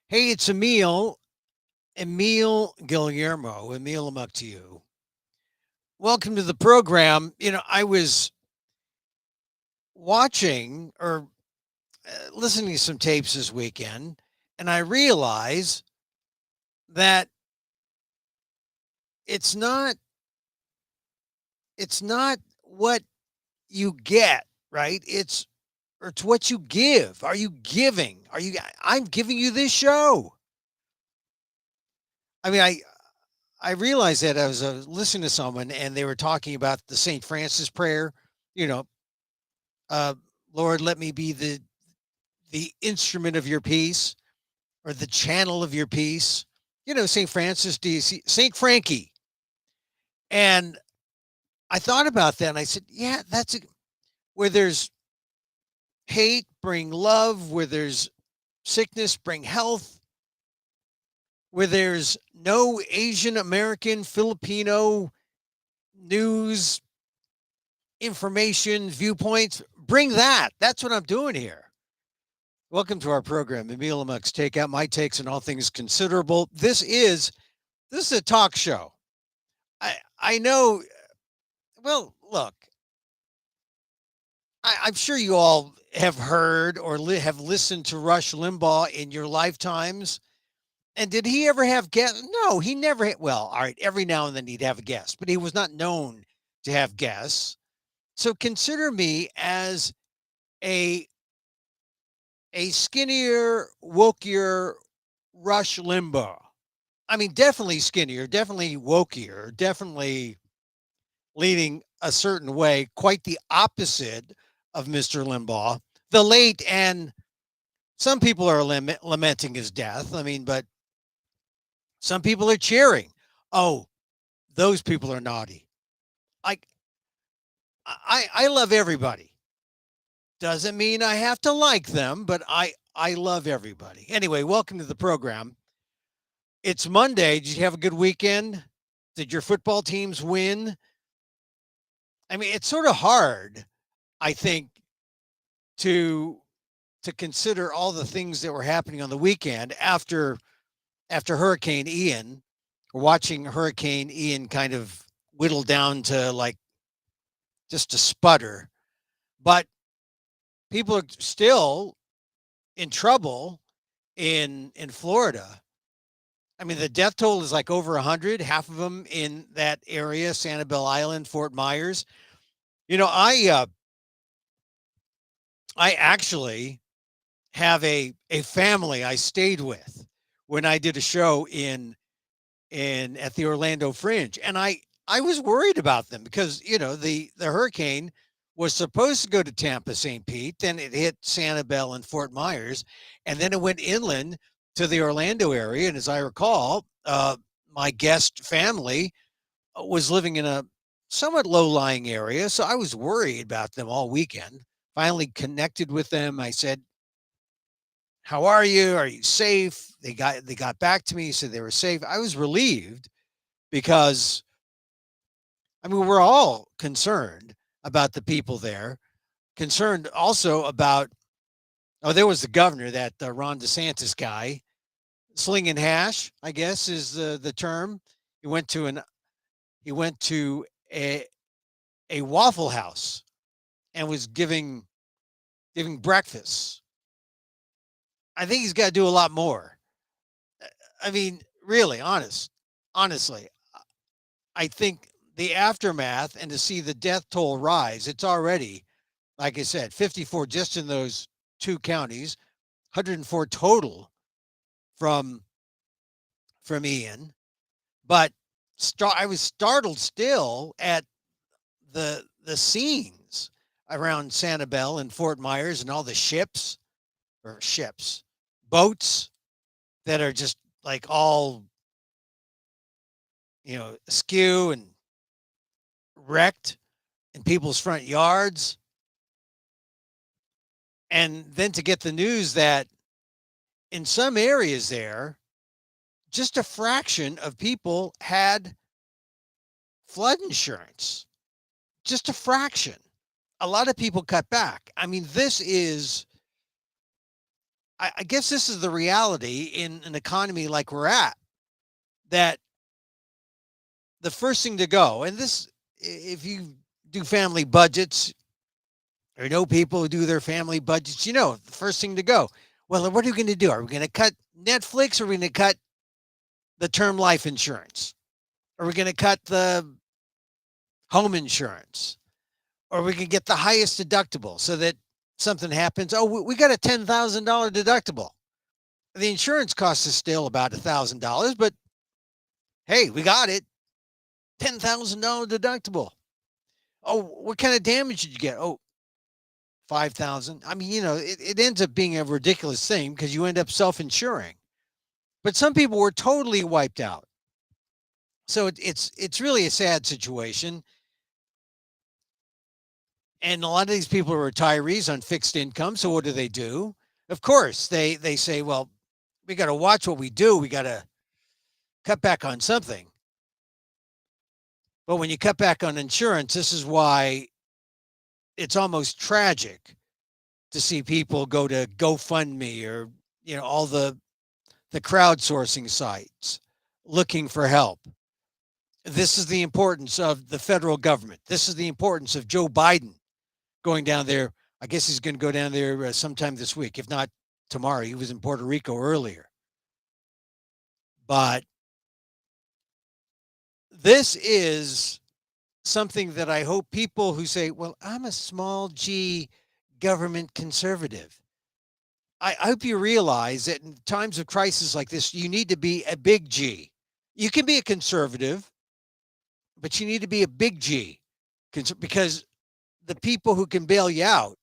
Hey, it's Emil Guillermo, Emil Amok to you. Welcome to the program. I was watching or listening to some tapes this weekend, and I realize that it's not it's not what you get, right? It's what you give. Are you giving? I'm giving you this show. I mean, I realized that I was listening to someone and they were talking about the St. Francis prayer, you know, uh, Lord, let me be the instrument of your peace or the channel of your peace. St. Francis, DC, St. Frankie. And I thought about that and I said, yeah, where there's hate, bring love, where there's sickness, bring health, where there's no Asian American, Filipino news, information, viewpoints, bring that. That's what I'm doing here. Welcome to our program, Emil Amok's Takeout, my takes on all things considerable. This is a talk show. I know. Well, look, I'm sure you all have heard or have listened to Rush Limbaugh in your lifetimes. And did he ever have guests? No, he never. Well, all right, every now and then he'd have a guest, but he was not known to have guests. So consider me as a a skinnier, wokier Rush Limbaugh. I mean, definitely skinnier, definitely wokier, definitely leaning a certain way, quite the opposite of Mr. Limbaugh, the late, and some people are lamenting his death. I mean, but some people are cheering. Oh, those people are naughty. Like, I love everybody. Doesn't mean I have to like them, but I love everybody. Anyway, welcome to the program. It's Monday. Did you have a good weekend? Did your football teams win? I mean, it's sort of hard, I think, to to consider all the things that were happening on the weekend after Hurricane Ian. Watching Hurricane Ian kind of whittle down to like just a sputter, but people are still in trouble in Florida. I mean, the death toll is like over 100, half of them in that area, Sanibel Island, Fort Myers. You know, I actually have a family I stayed with when I did a show in at the Orlando Fringe, and I was worried about them because the hurricane was supposed to go to Tampa St. Pete, then it hit Sanibel and Fort Myers, and then it went inland to the Orlando area. And as I recall, my guest family was living in a somewhat low lying area, so I was worried about them all weekend. Finally connected with them. I said, how are you? Are you safe? They got back to me, said they were safe. I was relieved because I mean we're all concerned about the people there, concerned also about there was the governor, that Ron DeSantis guy, slinging hash, I guess is the term. He went to an he went to a Waffle House and was giving breakfast. I think he's got to do a lot more. I mean, really, honestly, I think the aftermath and to see the death toll rise, it's already, like I said, 54 just in those two counties, 104 total from Ian. But I was startled still at the scenes around Sanibel and Fort Myers and all the ships, boats that are just like all askew and wrecked in people's front yards. And then to get the news that in some areas there, just a fraction of people had flood insurance. Just a fraction. A lot of people cut back. I mean, this is I guess this is the reality in an economy like we're at, that the first thing to go, and this, if you do family budgets or know people who do their family budgets, the first thing to go, well, what are we going to do? Are we going to cut Netflix, or are we going to cut the term life insurance? Are we going to cut the home insurance? Or we can get the highest deductible so that something happens. Oh, we got a $10,000 deductible. The insurance cost is still about $1,000, but hey, we got it. $10,000 deductible. Oh, what kind of damage did you get? Oh, 5,000. I mean, it ends up being a ridiculous thing because you end up self-insuring. But some people were totally wiped out. So it's really a sad situation. And a lot of these people are retirees on fixed income. So what do? Of course, they say, well, we got to watch what we do. We got to cut back on something. But when you cut back on insurance, this is why it's almost tragic to see people go to GoFundMe or, all the crowdsourcing sites looking for help. This is the importance of the federal government. This is the importance of Joe Biden going down there. I guess he's going to go down there sometime this week, if not tomorrow. He was in Puerto Rico earlier. But this is something that I hope people who say, well, I'm a small g government conservative. I hope you realize that in times of crisis like this, you need to be a big G. You can be a conservative, but you need to be a big G, because the people who can bail you out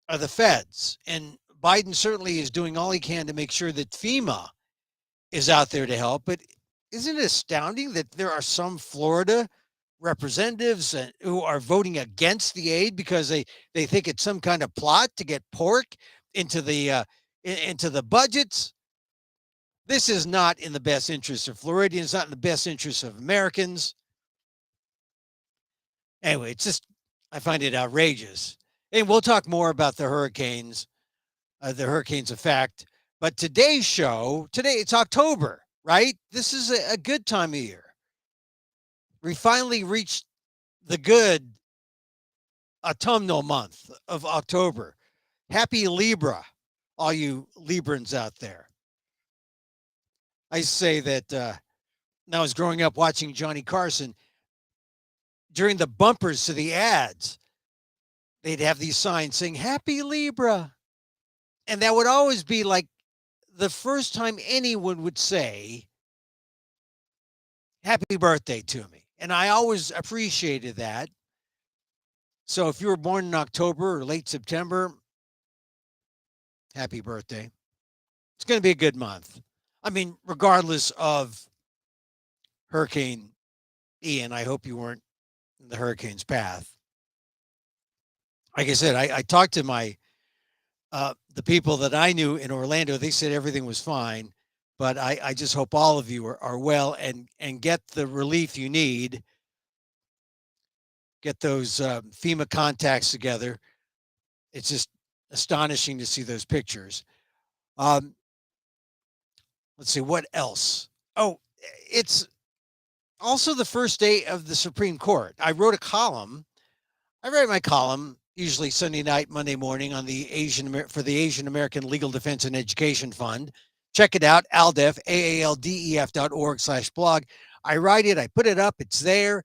are the feds. And Biden certainly is doing all he can to make sure that FEMA is out there to help. But isn't it astounding that there are some Florida representatives who are voting against the aid because they think it's some kind of plot to get pork into the budgets? This is not in the best interest of Floridians, not in the best interest of Americans. Anyway, I find it outrageous. And we'll talk more about the hurricanes effect. But today it's October, right? This is a good time of year. We finally reached the good autumnal month of October. Happy Libra, all you Librans out there. I say that when I was growing up watching Johnny Carson, during the bumpers to the ads, they'd have these signs saying Happy Libra. And that would always be like the first time anyone would say happy birthday to me. And I always appreciated that. So if you were born in October or late September, happy birthday. It's going to be a good month. I mean, regardless of Hurricane Ian, I hope you weren't in the hurricane's path. Like I said, I talked to the people that I knew in Orlando. They said everything was fine, but I just hope all of you are well and get the relief you need. Get those FEMA contacts together. It's just astonishing to see those pictures. Let's see, what else? Oh, it's also the first day of the Supreme Court. I wrote a column. I write my column usually Sunday night, Monday morning on the Asian American Legal Defense and Education Fund. Check it out, ALDEF, AALDEF.org/blog. I write it, I put it up, it's there.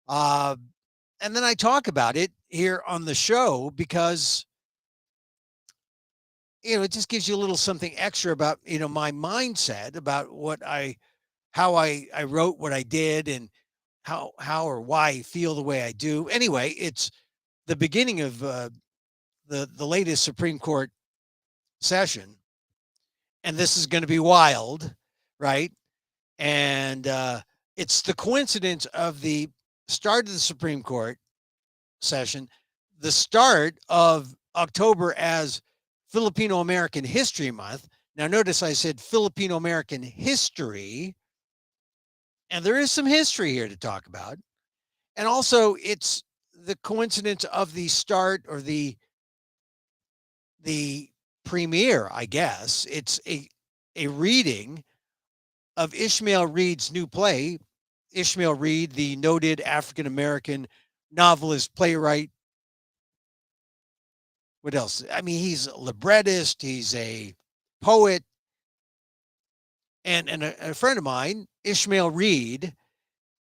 And then I talk about it here on the show because, it just gives you a little something extra about, my mindset about how I wrote what I did and how or why I feel the way I do. Anyway, it's the beginning of the latest Supreme Court session, and this is going to be wild, right? And it's the coincidence of the start of the Supreme Court session, the start of October as Filipino American History Month. Now, notice I said Filipino American history, and there is some history here to talk about. And also, it's the coincidence of the start or the premiere, I guess. It's a reading of Ishmael Reed's new play. Ishmael Reed, the noted African American novelist, playwright. What else? I mean, he's a librettist, he's a poet, and a friend of mine, Ishmael Reed,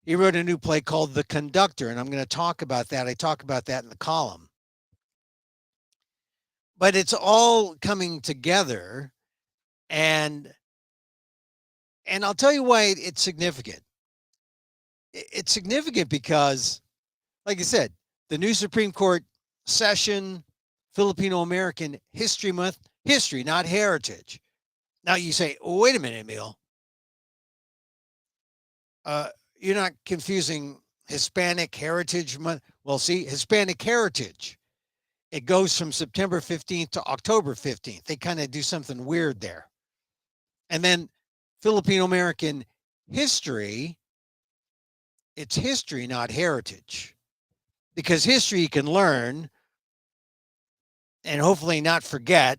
he wrote a new play called The Conductor, and I'm going to talk about that. I talk about that in the column. But it's all coming together, and I'll tell you why it's significant. It's significant because, like I said, the new Supreme Court session, Filipino American History Month, history, not heritage. Now you say, oh, wait a minute, Emil. You're not confusing Hispanic Heritage Month. Well, see, Hispanic Heritage, it goes from September 15th to October 15th. They kind of do something weird there. And then Filipino American history, it's history, not heritage. Because history you can learn and hopefully not forget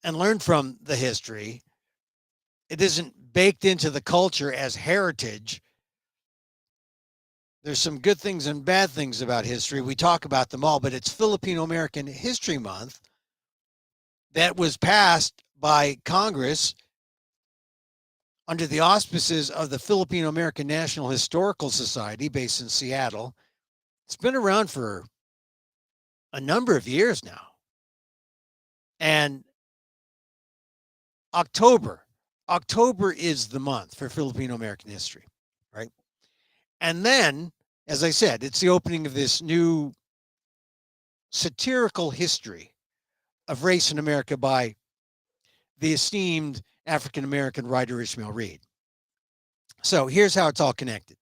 and learn from the history. It isn't baked into the culture as heritage. There's some good things and bad things about history. We talk about them all, but it's Filipino American History Month that was passed by Congress under the auspices of the Filipino American National Historical Society based in Seattle. It's been around for a number of years now. And October is the month for Filipino American history, right? And then, as I said, it's the opening of this new satirical history of race in America by the esteemed African American writer Ishmael Reed. So here's how it's all connected.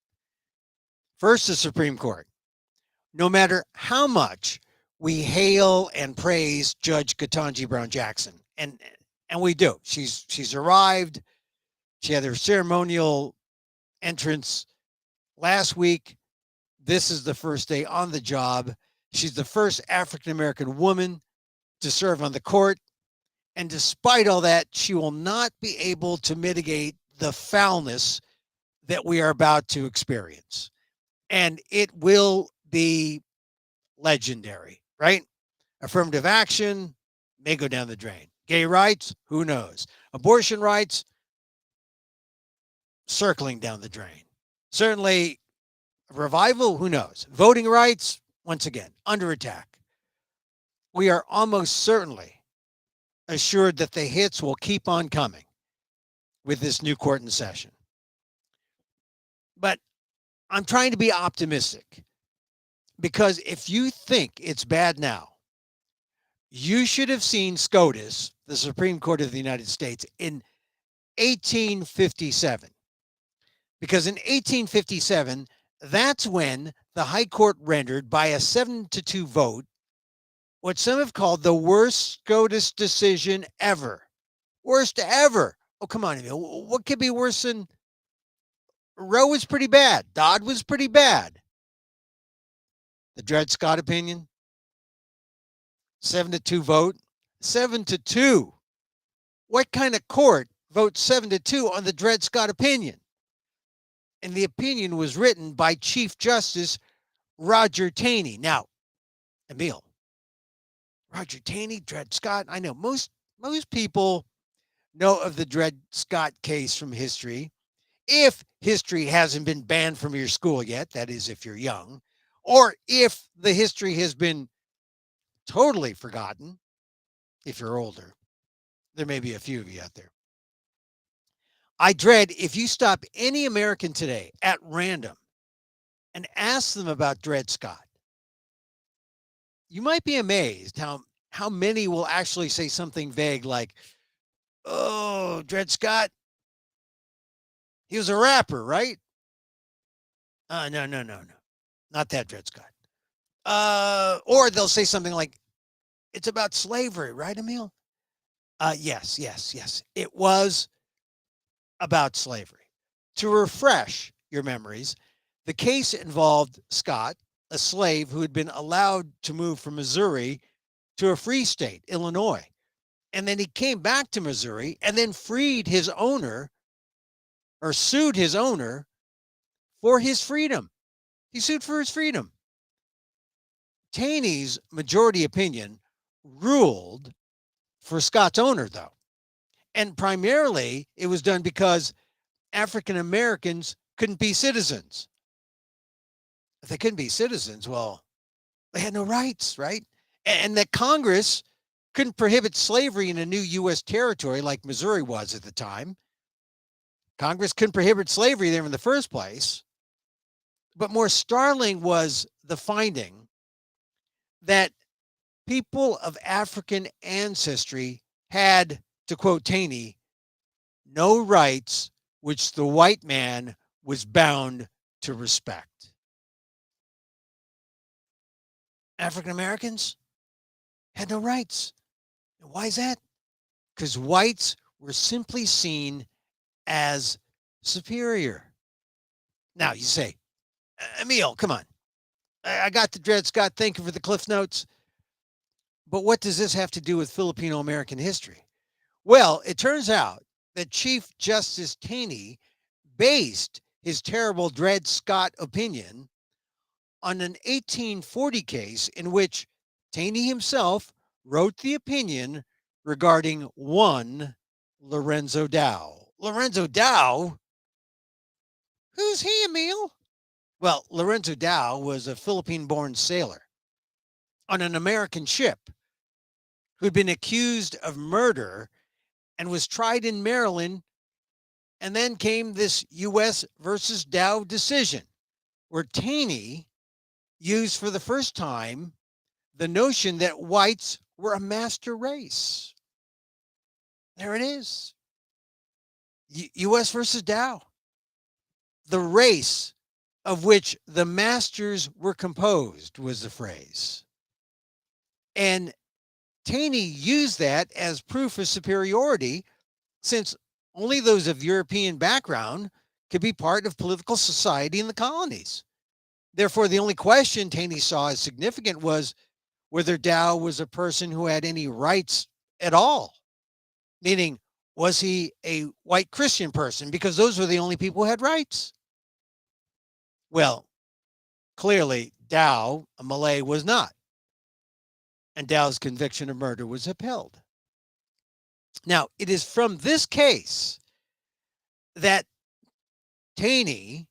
First, the Supreme Court. No matter how much we hail and praise Judge Ketanji Brown Jackson, and we do. She's arrived. She had her ceremonial entrance last week. This is the first day on the job. She's the first African American woman to serve on the court. And despite all that, she will not be able to mitigate the foulness that we are about to experience. And it will be legendary, right? Affirmative action may go down the drain. Gay rights, who knows? Abortion rights, circling down the drain. Certainly, revival, who knows? Voting rights, once again, under attack. We are almost certainly assured that the hits will keep on coming with this new court in session. But I'm trying to be optimistic because if you think it's bad now, you should have seen SCOTUS, the Supreme Court of the United States, in 1857. Because in 1857, that's when the High Court rendered by a 7-2 vote what some have called the worst SCOTUS decision ever. Worst ever. Oh, come on, Emil. What could be worse than Roe was pretty bad. Dodd was pretty bad. The Dred Scott opinion, 7-2 vote, 7-2. What kind of court votes 7-2 on the Dred Scott opinion? And the opinion was written by Chief Justice Roger Taney. Now, Emil, Roger Taney, Dred Scott. I know most people know of the Dred Scott case from history. If history hasn't been banned from your school yet, that is, if you're young, or if the history has been totally forgotten, if you're older. There may be a few of you out there. I dread if you stop any American today at random and ask them about Dred Scott, you might be amazed how many will actually say something vague like, oh, Dred Scott, he was a rapper, right? No. Not that Dred Scott. Or they'll say something like, it's about slavery, right, Emil? Yes. It was about slavery. To refresh your memories, the case involved Scott, a slave who had been allowed to move from Missouri to a free state, Illinois. And then he came back to Missouri and then freed his owner, or sued his owner for his freedom. He sued for his freedom. Taney's majority opinion ruled for Scott's owner, though. And primarily it was done because African Americans couldn't be citizens. If they couldn't be citizens, well, they had no rights, right? And that Congress couldn't prohibit slavery in a new U.S. territory like Missouri was at the time. Congress couldn't prohibit slavery there in the first place. But more startling was the finding that people of African ancestry had, to quote Taney, no rights which the white man was bound to respect. African Americans had no rights. And why is that? Because whites were simply seen as superior. Now you say, Emil, come on. I got the Dred Scott. Thank you for the Cliff Notes. But what does this have to do with Filipino American history? Well, it turns out that Chief Justice Taney based his terrible Dred Scott opinion on an 1840 case in which Taney himself wrote the opinion regarding one Lorenzo Dow. Lorenzo Dow? Who's he, Emil? Well, Lorenzo Dow was a Philippine-born sailor on an American ship who'd been accused of murder and was tried in Maryland. And then came this U.S. versus Dow decision, where Taney used for the first time the notion that whites were a master race. There it is. U.S. versus Dow. The race of which the masters were composed was the phrase. And Taney used that as proof of superiority, since only those of European background could be part of political society in the colonies. Therefore, the only question Taney saw as significant was whether Dow was a person who had any rights at all. Meaning, was he a white Christian person? Because those were the only people who had rights. Well, clearly, Dow, a Malay, was not. And Dow's conviction of murder was upheld. Now, it is from this case that Taney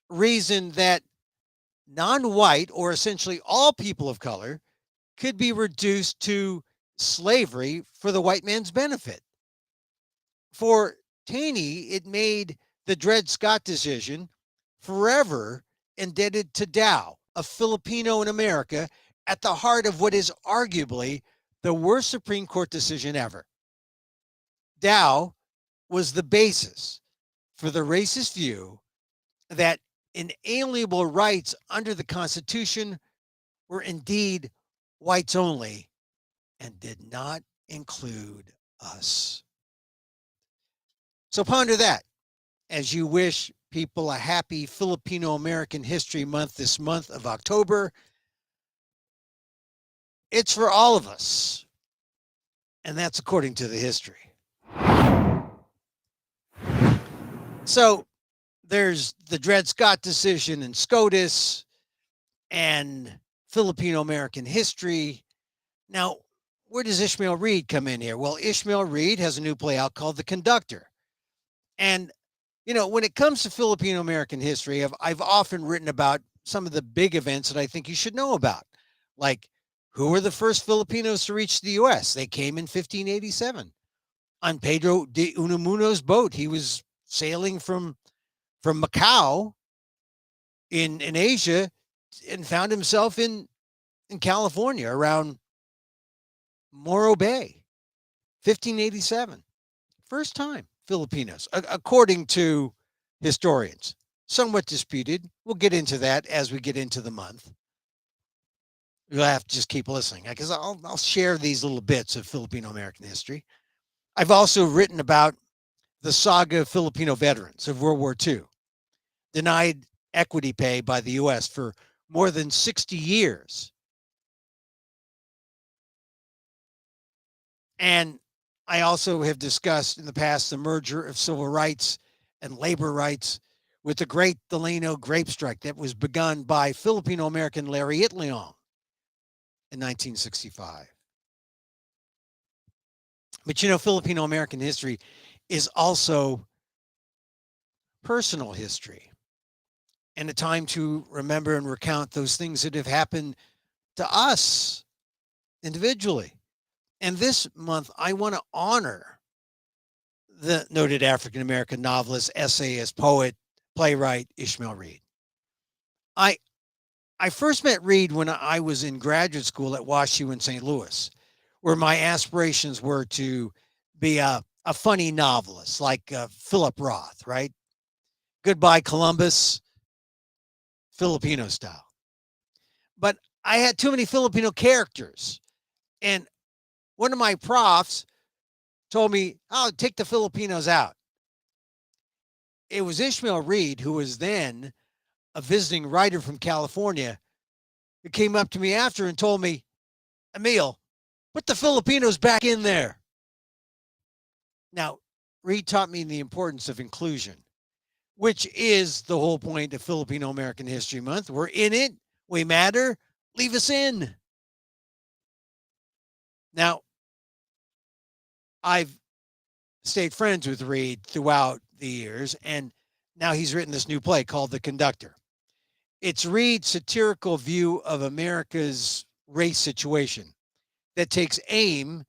reasoned that non-white, or essentially all people of color, could be reduced to slavery for the white man's benefit. For Taney, it made the Dred Scott decision forever indebted to Dow, a Filipino in America, at the heart of what is arguably the worst Supreme Court decision ever. Dow was the basis for the racist view that inalienable rights under the Constitution were indeed whites only and did not include us. So ponder that as you wish people a happy Filipino American History Month this month of October. It's for all of us, and that's according to the history. So there's the Dred Scott decision and SCOTUS and Filipino American history. Now, where does Ishmael Reed come in here? Well, Ishmael Reed has a new play out called The Conductor. And, you know, when it comes to Filipino American history, I've often written about some of the big events that I think you should know about. Like, who were the first Filipinos to reach the U.S.? They came in 1587 on Pedro de Unamuno's boat. He was sailing from Macau in Asia and found himself in California around Morro Bay, 1587. First time Filipinos, according to historians. Somewhat disputed. We'll get into that as we get into the month. You'll have to just keep listening because I'll share these little bits of Filipino American history. I've also written about the saga of Filipino veterans of World War II, denied equity pay by the U.S. for more than 60 years. And I also have discussed in the past the merger of civil rights and labor rights with the Great Delano grape strike that was begun by Filipino American Larry Itleong in 1965. But Filipino American history is also personal history and a time to remember and recount those things that have happened to us individually. And this month, I want to honor the noted African American novelist, essayist, poet, playwright Ishmael Reed. I I first met Reed when I was in graduate school at WashU in St. Louis, where my aspirations were to be a funny novelist like Philip Roth, right? Goodbye Columbus, Filipino style. But I had too many Filipino characters. And one of my profs told me, oh, take the Filipinos out. It was Ishmael Reed, who was then a visiting writer from California, who came up to me after and told me, Emil, put the Filipinos back in there. Now, Reed taught me the importance of inclusion, which is the whole point of Filipino American History Month. We're in it. We matter. Leave us in. Now, I've stayed friends with Reed throughout the years, and now he's written this new play called The Conductor. It's Reed's satirical view of America's race situation that takes aim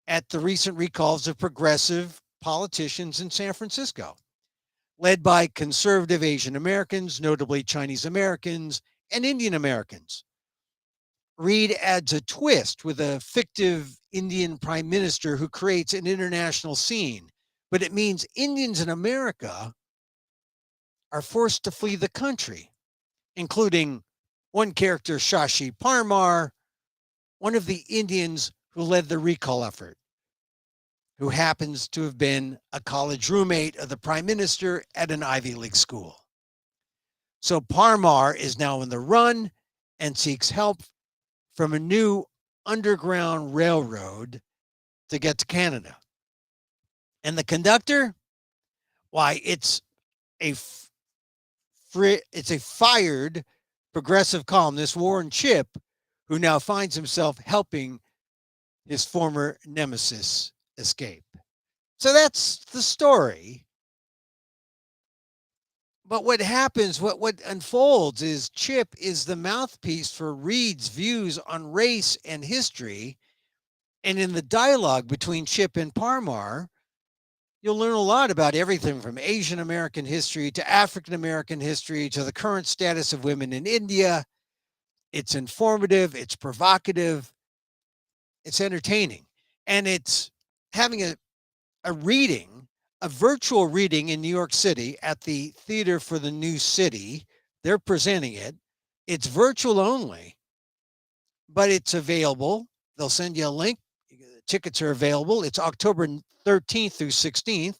at the recent recalls of progressive politicians in San Francisco, led by conservative Asian Americans, notably Chinese Americans and Indian Americans. Reed adds a twist with a fictive Indian prime minister who creates an international scene, but it means Indians in America are forced to flee the country, including one character, Shashi Parmar, one of the Indians who led the recall effort, who happens to have been a college roommate of the prime minister at an Ivy League school. So Parmar is now in the run and seeks help from a new underground railroad to get to Canada. And the conductor, why, it's a fired progressive columnist, Warren Chip, who now finds himself helping his former nemesis escape. So that's the story. But what happens, what unfolds is Chip is the mouthpiece for Reed's views on race and history. And in the dialogue between Chip and Parmar, you'll learn a lot about everything from Asian American history to African American history to the current status of women in India. It's informative, it's provocative, it's entertaining. And it's having a reading, a virtual reading in New York City at the Theater for the New City. They're presenting it. It's virtual only, but it's available. They'll send you a link. Tickets are available. It's October 13th through 16th.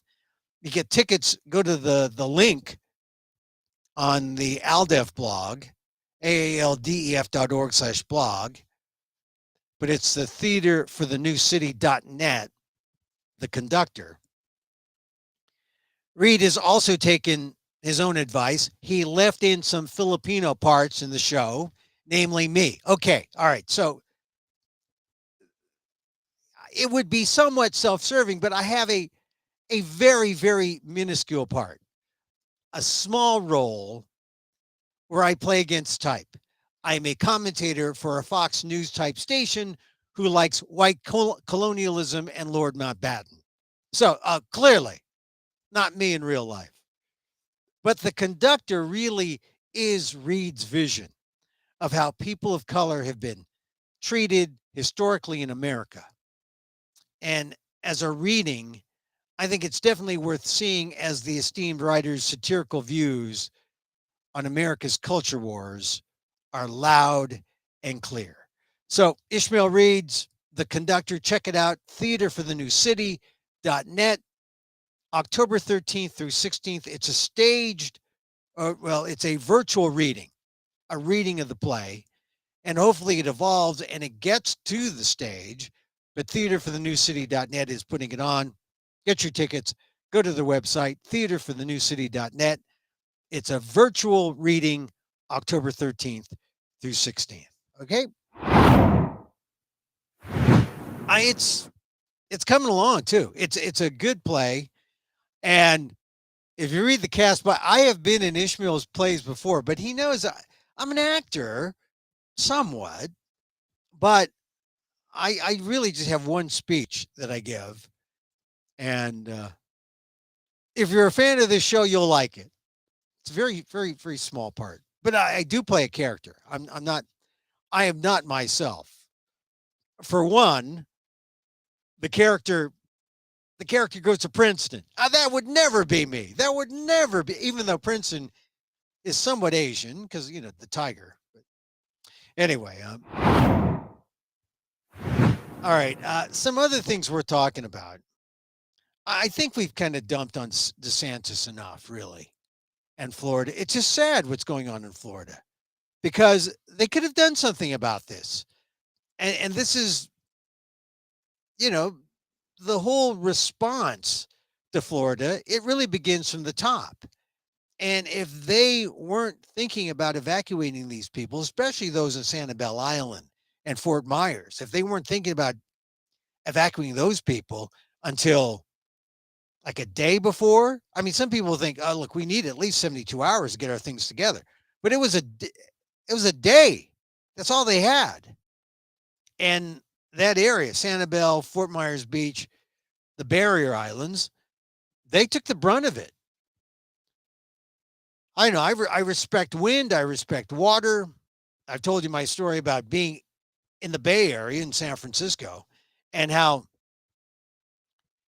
You get tickets, go to the link on the ALDEF blog, aaldef.org/blog, but it's the theater for the new city.net, the conductor. Reed has also taken his own advice. He left in some Filipino parts in the show, namely me. Okay, all right. So it would be somewhat self-serving, but I have a very, very minuscule part, a small role where I play against type. I'm a commentator for a Fox News type station who likes white colonialism and Lord Mountbatten. So clearly, not me in real life. But the conductor really is Reed's vision of how people of color have been treated historically in America. And as a reading, I think it's definitely worth seeing as the esteemed writer's satirical views on America's culture wars are loud and clear. So Ishmael Reed's The Conductor, check it out, Theater for the New City.net, October 13th through 16th. It's a staged, it's a virtual reading, a reading of the play, and hopefully it evolves and it gets to the stage. but theaterforthenewcity.net is putting it on. Get your tickets. Go to their website, theaterforthenewcity.net. It's a virtual reading, October 13th through 16th. Okay. It's coming along too. It's a good play. And if you read the cast, but I have been in Ishmael's plays before, but he knows I'm an actor somewhat, but I really just have one speech that I give. And if you're a fan of this show, you'll like it. It's a very, very, very small part, but I do play a character. I'm not, I am not myself. For one, the character the character goes to Princeton. That would never be me. That would never be, even though Princeton is somewhat Asian because, you know, the tiger. But anyway, all right. Some other things we're talking about. I think we've kind of dumped on DeSantis enough, really, and Florida. It's just sad what's going on in Florida because they could have done something about this. And this is, you know, the whole response to Florida, it really begins from the top. And if they weren't thinking about evacuating these people, especially those in Sanibel Island and Fort Myers, if they weren't thinking about evacuating those people until like a day before, I mean, some people think, oh, look, we need at least 72 hours to get our things together. But it was a day. That's all they had. And that area, Sanibel, Fort Myers Beach, the barrier islands, they took the brunt of it. I know. I respect wind. I respect water. I've told you my story about being in the Bay Area in San Francisco and how,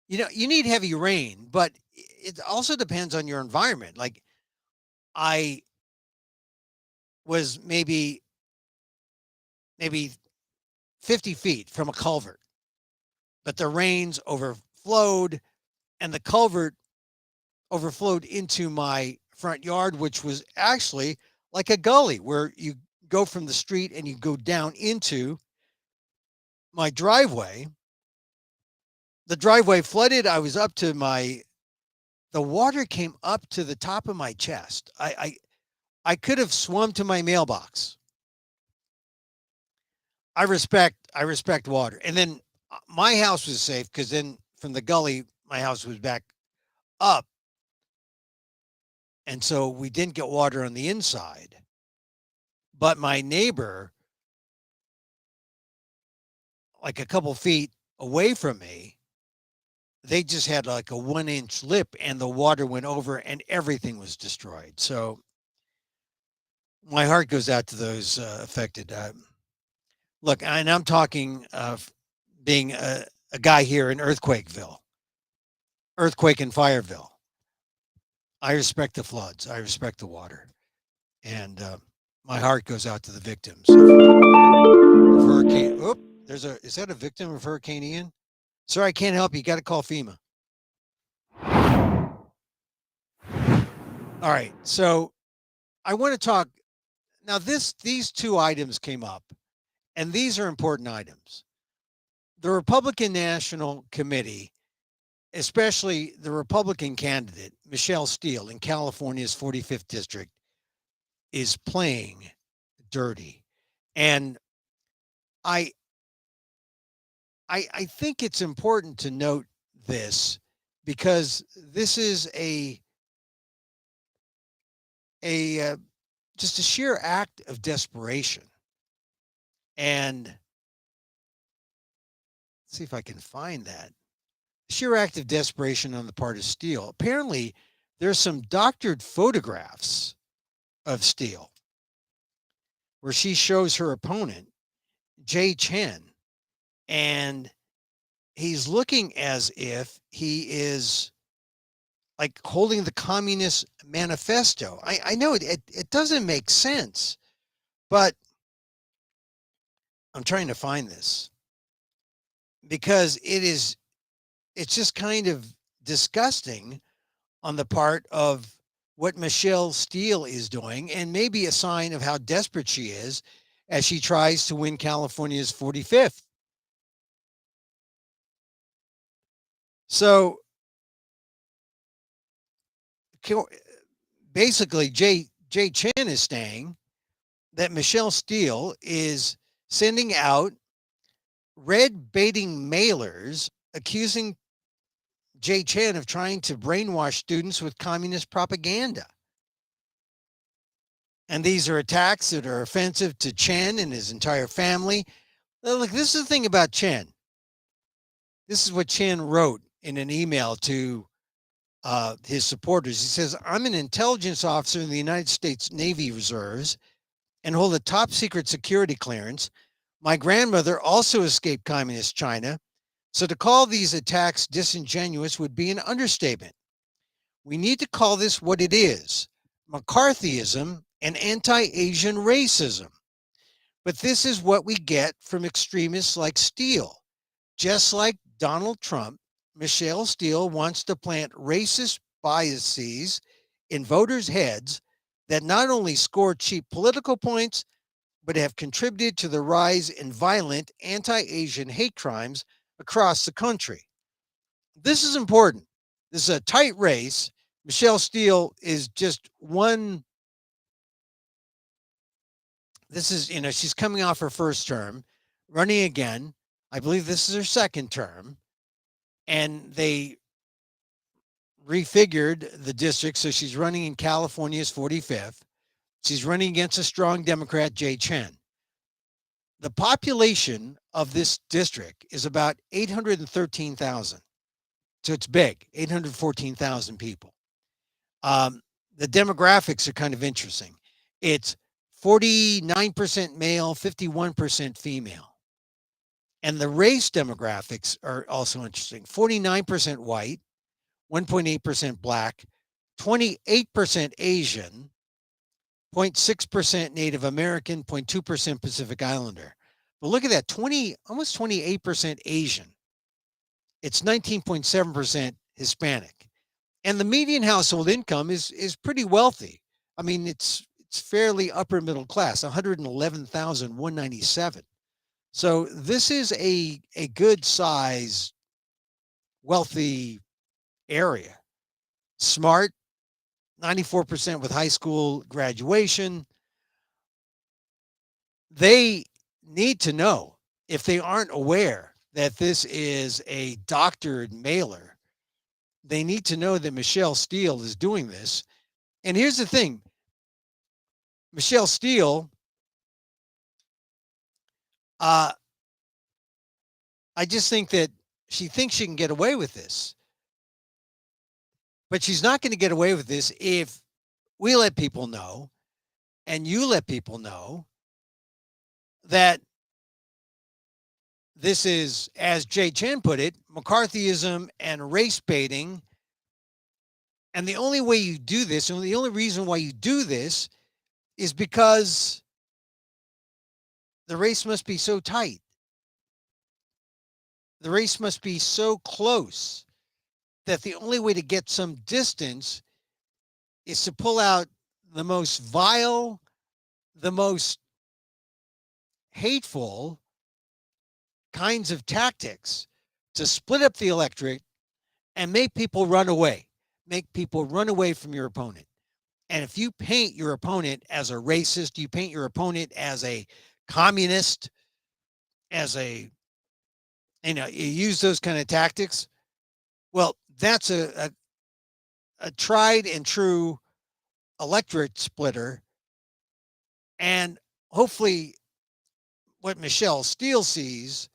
you know, you need heavy rain, but it also depends on your environment. Like I was maybe 50 feet from a culvert, but the rains overflowed and the culvert overflowed into my front yard, which was actually like a gully where you go from the street and you go down into my driveway. The driveway flooded. I was up to the water came up to the top of my chest. I could have swum to my mailbox. I respect water. And then my house was safe because then from the gully, my house was back up. And so we didn't get water on the inside. But my neighbor, like a couple feet away from me, they just had like a 1-inch lip and the water went over and everything was destroyed. So my heart goes out to those affected. Look, and I'm talking being a guy here in Earthquake and Fireville. I respect the floods. I respect the water. And my heart goes out to the victims of Hurricane. Oop, is that a victim of Hurricane Ian? Sir, I can't help you. You got to call FEMA. All right. So I want to talk now. These two items came up, and these are important items. The Republican National Committee, especially the Republican candidate, Michelle Steele in California's 45th district, is playing dirty. And I think it's important to note this because this is a just a sheer act of desperation. And let's see if I can find that. Sheer act of desperation on the part of Steele. Apparently, there's some doctored photographs of Steele where she shows her opponent, Jay Chen, and he's looking as if he is like holding the Communist Manifesto. I know it doesn't make sense, but I'm trying to find this because it's just kind of disgusting on the part of what Michelle Steele is doing and maybe a sign of how desperate she is as she tries to win California's 45th So basically, Jay Chen is saying that Michelle Steele is sending out red baiting mailers accusing Jay Chen of trying to brainwash students with communist propaganda. And these are attacks that are offensive to Chen and his entire family. Look, this is the thing about Chen. This is what Chen wrote in an email to his supporters. He says, I'm an intelligence officer in the United States Navy Reserves and hold a top secret security clearance. My grandmother also escaped communist China. So to call these attacks disingenuous would be an understatement. We need to call this what it is: McCarthyism and anti Asian racism. But this is what we get from extremists like Steele. Just like Donald Trump, Michelle Steele wants to plant racist biases in voters' heads that not only score cheap political points, but have contributed to the rise in violent anti Asian hate crimes across the country. This is important. This is a tight race. Michelle Steele is just one. This is, she's coming off her first term, running again. I believe this is her second term. And they refigured the district. So she's running in California's 45th. She's running against a strong Democrat, Jay Chen. The population of this district is about 813,000. So it's big, 814,000 people. The demographics are kind of interesting. It's 49% male, 51% female. And the race demographics are also interesting. 49% white, 1.8% black, 28% Asian, 0.6% Native American, 0.2% Pacific Islander. But look at that, almost 28% Asian. It's 19.7% Hispanic. And the median household income is pretty wealthy. I mean, it's fairly upper middle class, 111,197. So this is a good size, wealthy area. Smart, 94% with high school graduation. They need to know, if they aren't aware that this is a doctored mailer, they need to know that Michelle Steele is doing this. And here's the thing: Michelle Steele, I just think that she thinks she can get away with this. But she's not going to get away with this if we let people know, and you let people know, that this is, as Jay Chen put it, McCarthyism and race baiting. And the only way you do this, and the only reason why you do this, is because the race must be so tight. The race must be so close that the only way to get some distance is to pull out the most vile, the most hateful kinds of tactics to split up the electorate and make people run away. Make people run away from your opponent. And if you paint your opponent as a racist, you paint your opponent as a communist, as a, you use those kind of tactics, well, that's a tried and true electorate splitter. And hopefully what Michelle Steele sees,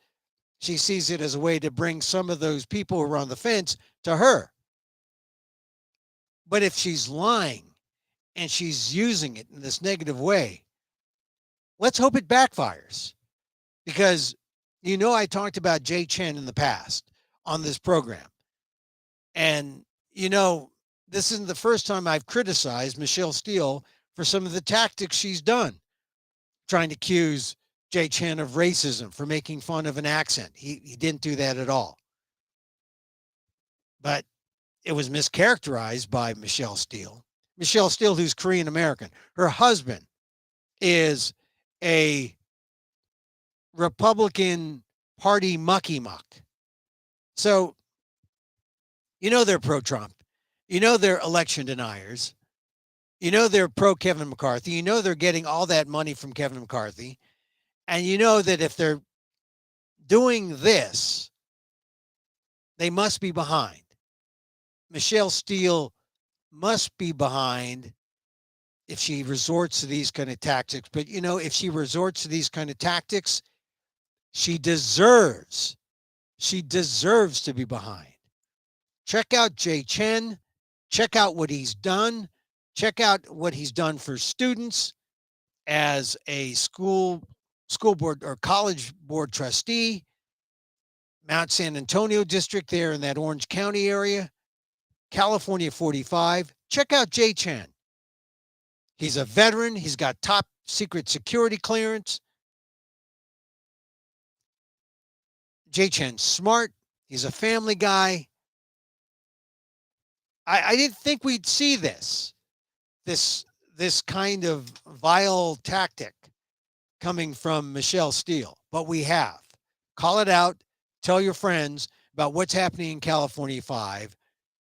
she sees it as a way to bring some of those people who are on the fence to her. But if she's lying and she's using it in this negative way, let's hope it backfires. Because, I talked about Jay Chen in the past on this program. And, this isn't the first time I've criticized Michelle Steele for some of the tactics she's done, trying to accuse Jay Chen of racism for making fun of an accent. He didn't do that at all. But it was mischaracterized by Michelle Steele. Michelle Steele, who's Korean American. Her husband is a Republican Party mucky muck. So You know they're pro-Trump. You know they're election deniers. You know they're pro-Kevin McCarthy. You know they're getting all that money from Kevin McCarthy. And you know that if they're doing this, they must be behind. Michelle Steele must be behind if she resorts to these kind of tactics. But, you know, if she resorts to these kind of tactics, she deserves to be behind. Check out Jay Chen. Check out what he's done. Check out what he's done for students as a school board or college board trustee, Mount San Antonio district there in that Orange County area, California 45. Check out Jay Chen. He's a veteran. He's got top secret security clearance. Jay Chen's smart. He's a family guy. I didn't think we'd see this kind of vile tactic coming from Michelle Steele, but we have. Call it out. Tell your friends about what's happening in California 5.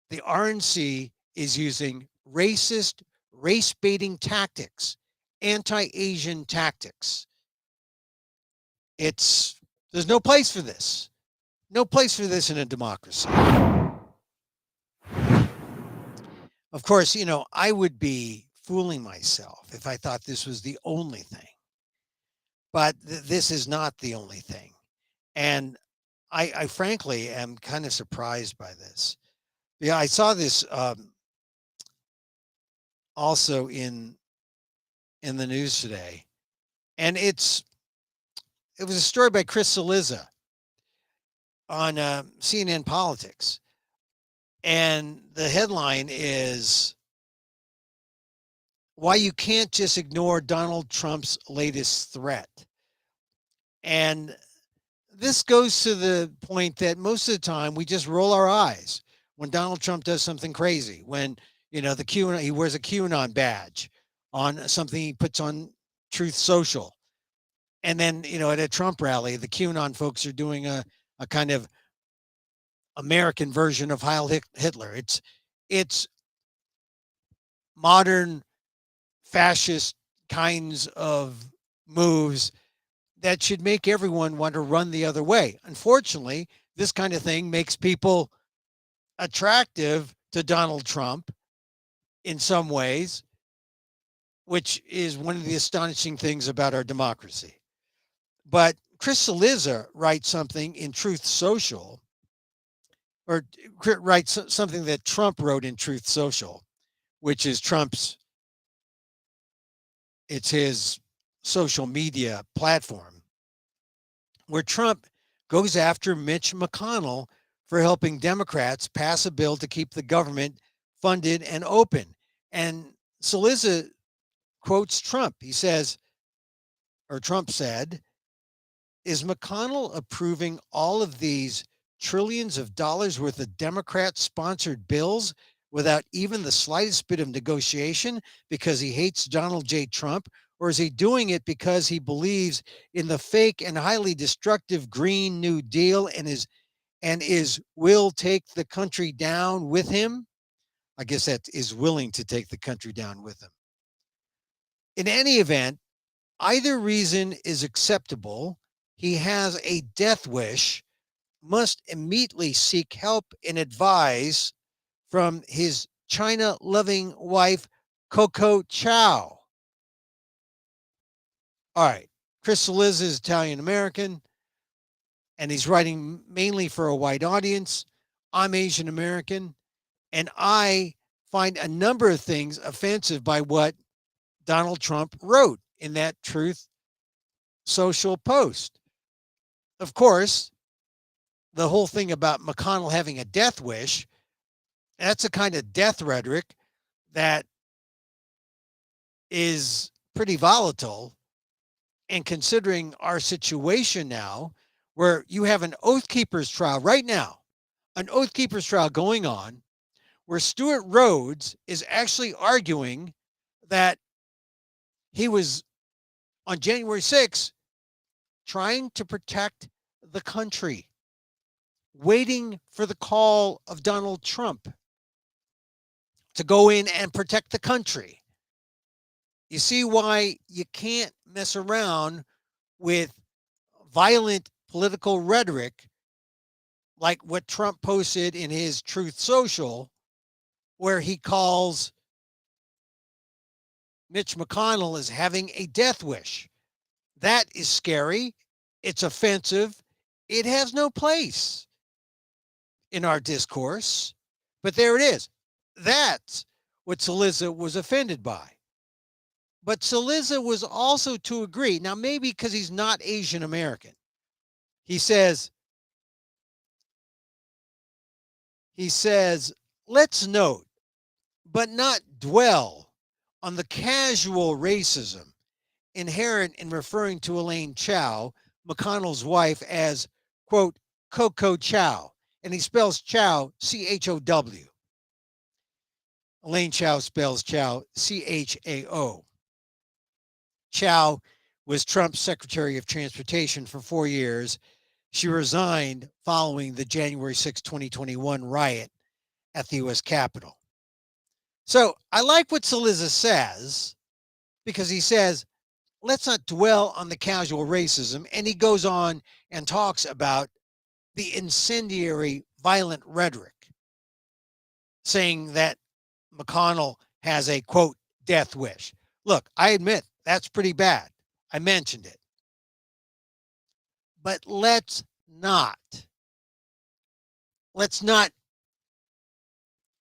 The RNC is using racist, race-baiting tactics, anti-Asian tactics. There's no place for this. No place for this in a democracy. Of course, you know, I would be fooling myself if I thought this was the only thing. But this is not the only thing. And I frankly am kind of surprised by this. Yeah, I saw this also in the news today. And it was a story by Chris Cillizza on CNN Politics. And the headline is why you can't just ignore Donald Trump's latest threat. And this goes to the point that most of the time we just roll our eyes when Donald Trump does something crazy, when, you know, he wears a QAnon badge on something he puts on Truth Social. And then, you know, at a Trump rally, the QAnon folks are doing a kind of American version of Heil Hitler. It's modern fascist kinds of moves that should make everyone want to run the other way. Unfortunately, this kind of thing makes people attractive to Donald Trump in some ways, which is one of the astonishing things about our democracy. But Chris Cillizza writes something in Truth Social, or writes something that Trump wrote in Truth Social, which is it's his social media platform, where Trump goes after Mitch McConnell for helping Democrats pass a bill to keep the government funded and open. And Cillizza quotes Trump. He says, or Trump said, is McConnell approving all of these trillions of dollars worth of Democrat-sponsored bills without even the slightest bit of negotiation because he hates Donald J. Trump? Or is he doing it because he believes in the fake and highly destructive Green New Deal and will take the country down with him? I guess that is willing to take the country down with him. In any event, either reason is acceptable. He has a death wish, must immediately seek help and advice from his China-loving wife, Coco Chow. All right, Chris Cillizza is Italian-American, and he's writing mainly for a white audience. I'm Asian-American, and I find a number of things offensive by what Donald Trump wrote in that Truth Social post. Of course, the whole thing about McConnell having a death wish, that's a kind of death rhetoric that is pretty volatile. And considering our situation now, where you have an Oath Keepers trial right now, an Oath Keepers trial going on, where Stuart Rhodes is actually arguing that he was on January 6th trying to protect the country. waiting for the call of Donald Trump to go in and protect the country. You see why you can't mess around with violent political rhetoric like what Trump posted in his Truth Social, where he calls Mitch McConnell as having a death wish. That is scary. It's offensive. It has no place in our discourse. But there it is. That's what Cillizza was offended by. But Cillizza was also to agree. Now, maybe because he's not Asian American. He says, let's note, but not dwell on the casual racism inherent in referring to Elaine Chao, McConnell's wife, as, quote, Coco Chow. And he spells Chow, C-H-O-W. Elaine Chao spells Chow, C-H-A-O. Chow was Trump's Secretary of Transportation for 4 years. She resigned following the January 6, 2021 riot at the U.S. Capitol. So I like what Cillizza says, because he says, let's not dwell on the casual racism. And he goes on and talks about the incendiary violent rhetoric, saying that McConnell has a, quote, death wish. Look, I admit that's pretty bad. I mentioned it. But let's not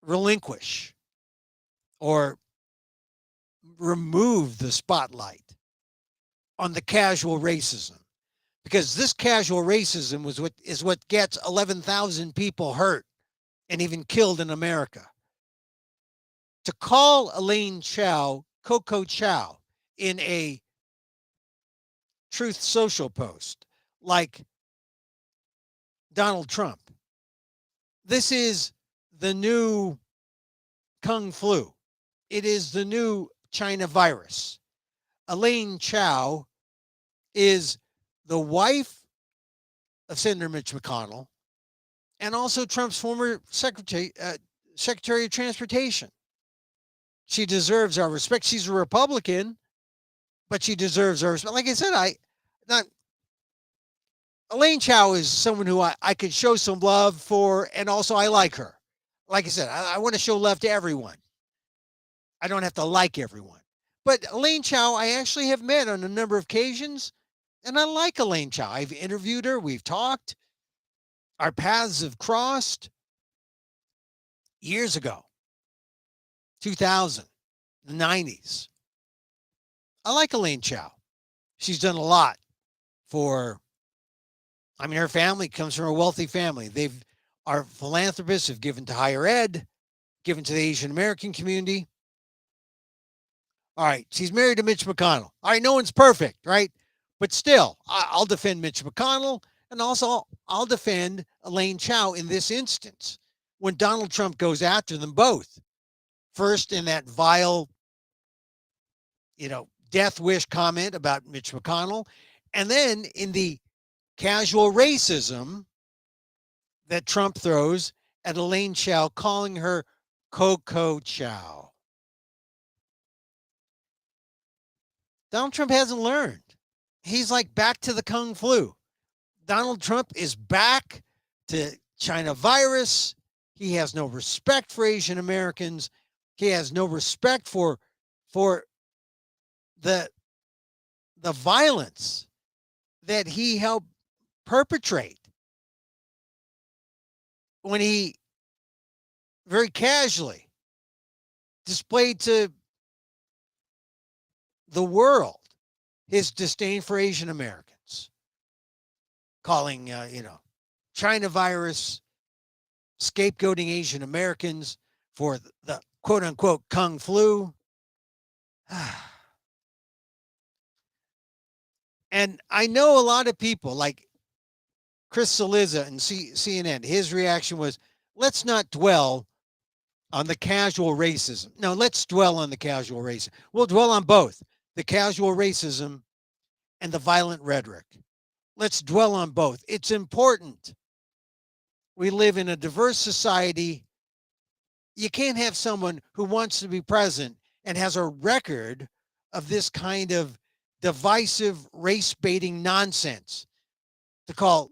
relinquish or remove the spotlight on the casual racism, because this casual racism is what gets 11,000 people hurt and even killed in America. To call Elaine Chao Coco Chow in a Truth Social post like Donald Trump, this is the new Kung Flu. It is the new China virus. Elaine Chao is the wife of Senator Mitch McConnell and also Trump's former Secretary of Transportation. She deserves our respect. She's a Republican, but she deserves our respect. Like I said, Elaine Chao is someone who I could show some love for, and also I like her. Like I said, I want to show love to everyone. I don't have to like everyone. But Elaine Chao, I actually have met on a number of occasions, and I like Elaine Chao. I've interviewed her. We've talked. Our paths have crossed years ago, 2000, the 90s. I like Elaine Chao. She's done a lot for, her family comes from a wealthy family. Our philanthropists have given to higher ed, given to the Asian American community. All right, she's married to Mitch McConnell. All right, no one's perfect, right? But still, I'll defend Mitch McConnell, and also I'll defend Elaine Chao in this instance when Donald Trump goes after them both. First, in that vile, death wish comment about Mitch McConnell, and then in the casual racism that Trump throws at Elaine Chao, calling her Coco Chow. Donald Trump hasn't learned. He's like back to the Kung Flu. Donald Trump is back to China virus. He has no respect for Asian Americans. He has no respect for the violence that he helped perpetrate when he very casually displayed to the world his disdain for Asian Americans, calling, China virus, scapegoating Asian Americans for the quote unquote Kung Flu. And I know a lot of people like Chris Cillizza and CNN, his reaction was, let's not dwell on the casual racism. No, let's dwell on the casual racism. We'll dwell on both the casual racism and the violent rhetoric. Let's dwell on both. It's important We live in a diverse society. You can't have someone who wants to be president and has a record of this kind of divisive race baiting nonsense to call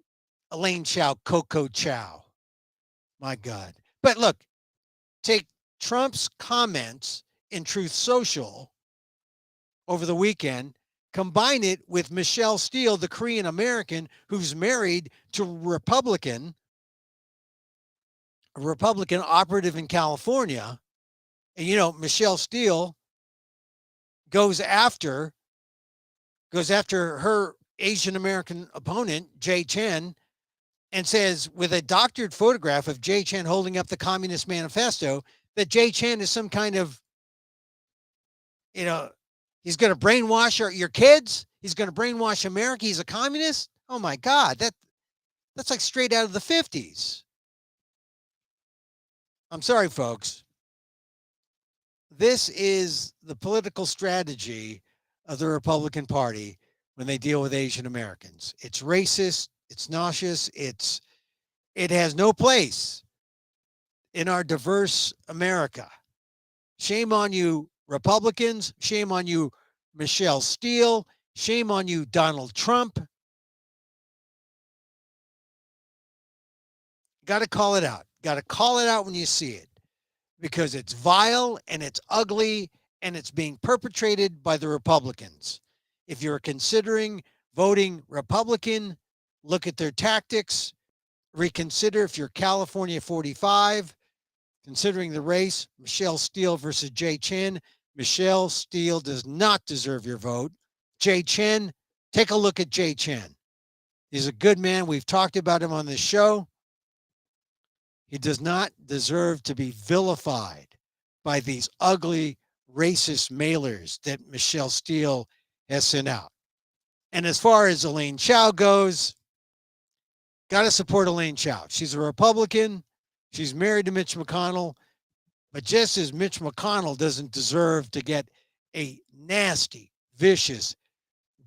Elaine Chao Coco Chow. My God. But look, take Trump's comments in Truth Social over the weekend, combine it with Michelle Steele, the Korean American who's married to a Republican operative in California. And you know, Michelle Steele goes after her Asian American opponent, Jay Chen, and says, with a doctored photograph of Jay Chen holding up the Communist Manifesto, that Jay Chen is some kind of, you know, he's going to brainwash your kids. He's going to brainwash America. He's a communist. Oh my God, that's like straight out of the 50s. I'm sorry, folks. This is the political strategy of the Republican Party when they deal with Asian Americans. It's racist. It's nauseous. It has no place in our diverse America. Shame on you, Republicans. Shame on you, Michelle Steele. Shame on you, Donald Trump. Got to call it out. Got to call it out when you see it, because it's vile and it's ugly and it's being perpetrated by the Republicans. If you're considering voting Republican, look at their tactics. Reconsider if you're California 45, considering the race, Michelle Steele versus Jay Chen. Michelle Steele does not deserve your vote. Jay Chen, take a look at Jay Chen. He's a good man. We've talked about him on this show. He does not deserve to be vilified by these ugly, racist mailers that Michelle Steele has sent out. And as far as Elaine Chao goes, got to support Elaine Chao. She's a Republican. She's married to Mitch McConnell. But just as Mitch McConnell doesn't deserve to get a nasty, vicious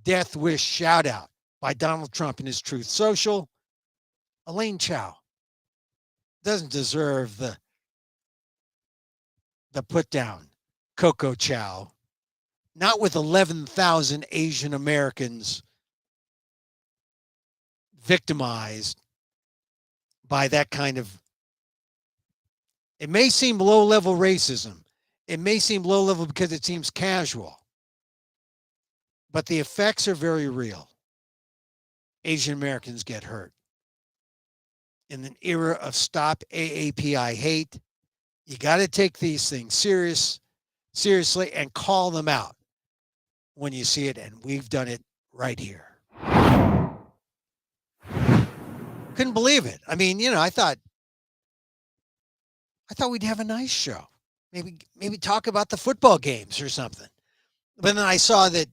death wish shout out by Donald Trump in his Truth Social, Elaine Chao doesn't deserve the put down Coco Chow, not with 11,000 Asian Americans victimized by that kind of, it may seem low level racism. It may seem low level because it seems casual, but the effects are very real. Asian Americans get hurt. In an era of stop AAPI hate, you got to take these things seriously and call them out when you see it. And we've done it right here. Couldn't believe it. I mean, you know, I thought we'd have a nice show. Maybe talk about the football games or something. But then I saw that,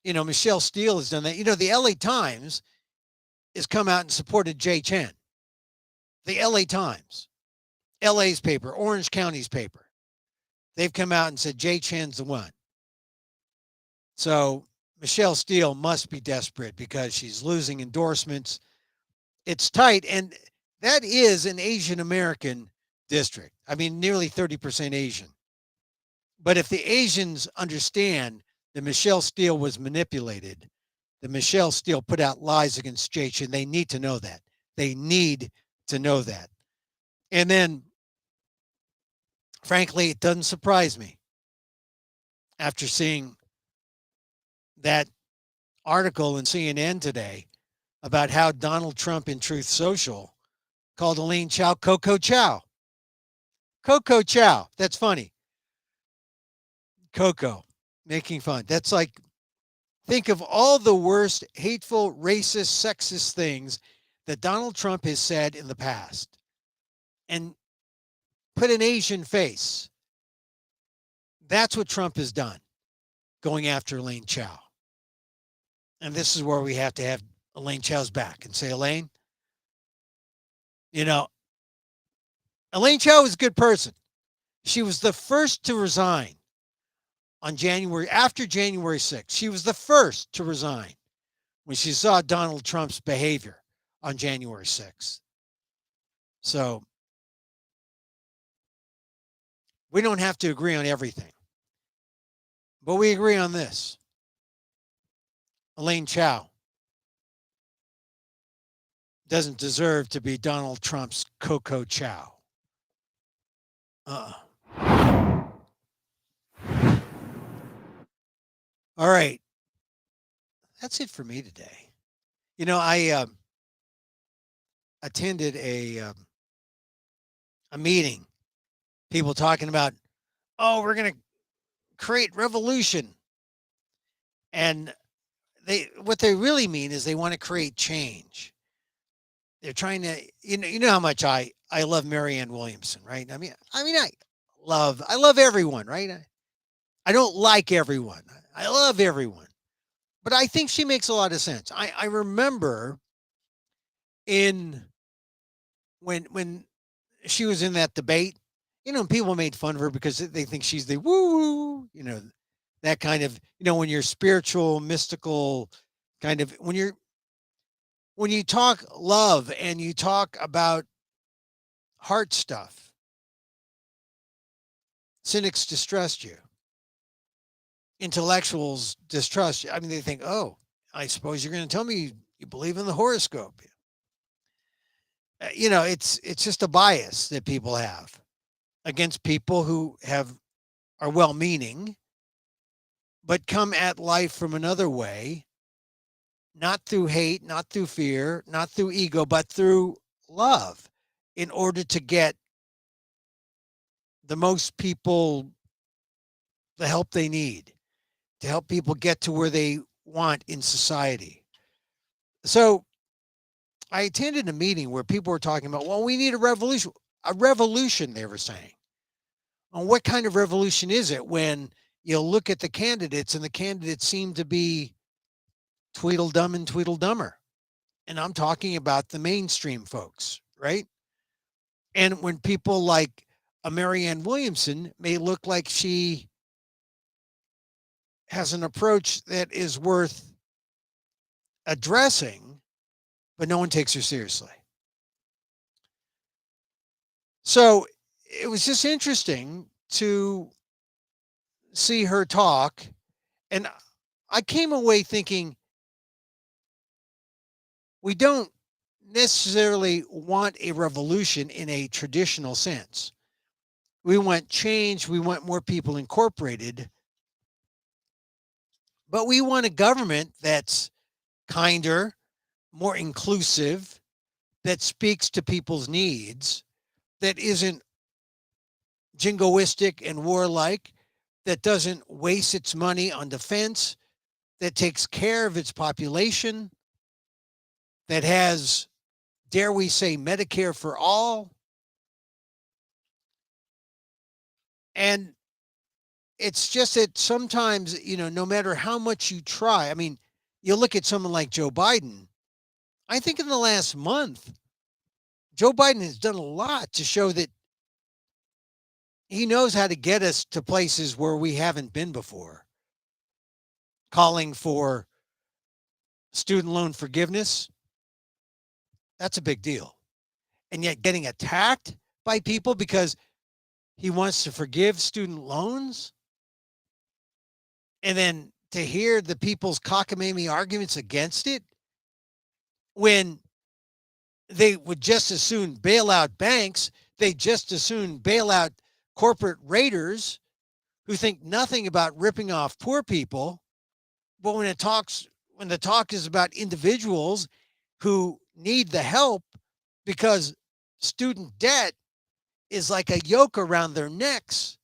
you know, Michelle Steele has done that. You know, the LA Times has come out and supported Jay Chen. The LA Times, LA's paper, Orange County's paper. They've come out and said Jay Chen's the one. So Michelle Steele must be desperate because she's losing endorsements. It's tight. And that is an Asian American district. I mean, nearly 30% Asian. But if the Asians understand that Michelle Steele was manipulated, that Michelle Steele put out lies against Jay Chen, they need to know that. They need to know that. And then, frankly, it doesn't surprise me after seeing that article in CNN today about how Donald Trump in Truth Social called Elaine Chao Coco Chow. Coco Chow. That's funny. Coco, making fun. That's like, think of all the worst, hateful, racist, sexist things that Donald Trump has said in the past and put an Asian face. That's what Trump has done, going after Elaine Chao. And this is where we have to have Elaine Chao's back and say, Elaine, you know, Elaine Chao is a good person. She was the first to resign on after January 6th. She was the first to resign when she saw Donald Trump's behavior on January 6th. So we don't have to agree on everything, but we agree on this. Elaine Chao doesn't deserve to be Donald Trump's Coco Chow. All right. That's it for me today. I attended a meeting, people talking about, oh, we're going to create revolution. And what they really mean is they want to create change. They're trying to, you know how much I love Marianne Williamson, right? I love everyone, right? I don't like everyone. I love everyone. But I think she makes a lot of sense. I remember in when she was in that debate, people made fun of her because they think she's the woo, that kind of, when you're spiritual, mystical kind of, when you talk love and you talk about heart stuff, cynics distrust you. Intellectuals distrust you. I mean, they think, oh, I suppose you're going to tell me you believe in the horoscope. It's just a bias that people have against people who are well-meaning, but come at life from another way, not through hate, not through fear, not through ego, but through love, in order to get the most people the help they need, to help people get to where they want in society. So I attended a meeting where people were talking about, well, we need a revolution, they were saying. Well, what kind of revolution is it when you look at the candidates and the candidates seem to be Tweedledum and Tweedledummer? And I'm talking about the mainstream folks, right? And when people like a Marianne Williamson may look like she has an approach that is worth addressing, but no one takes her seriously. So it was just interesting to see her talk. And I came away thinking, we don't necessarily want a revolution in a traditional sense. We want change. We want more people incorporated. But we want a government that's kinder, more inclusive, that speaks to people's needs, that isn't jingoistic and warlike, that doesn't waste its money on defense, that takes care of its population, that has, dare we say, Medicare for all. And it's just that sometimes, no matter how much you try, I mean, you look at someone like Joe Biden. I think in the last month, Joe Biden has done a lot to show that he knows how to get us to places where we haven't been before. Calling for student loan forgiveness, that's a big deal. And yet getting attacked by people because he wants to forgive student loans. And then to hear the people's cockamamie arguments against it, when they would just as soon bail out banks, they just as soon bail out corporate raiders who think nothing about ripping off poor people. But when the talk is about individuals who need the help because student debt is like a yoke around their necks.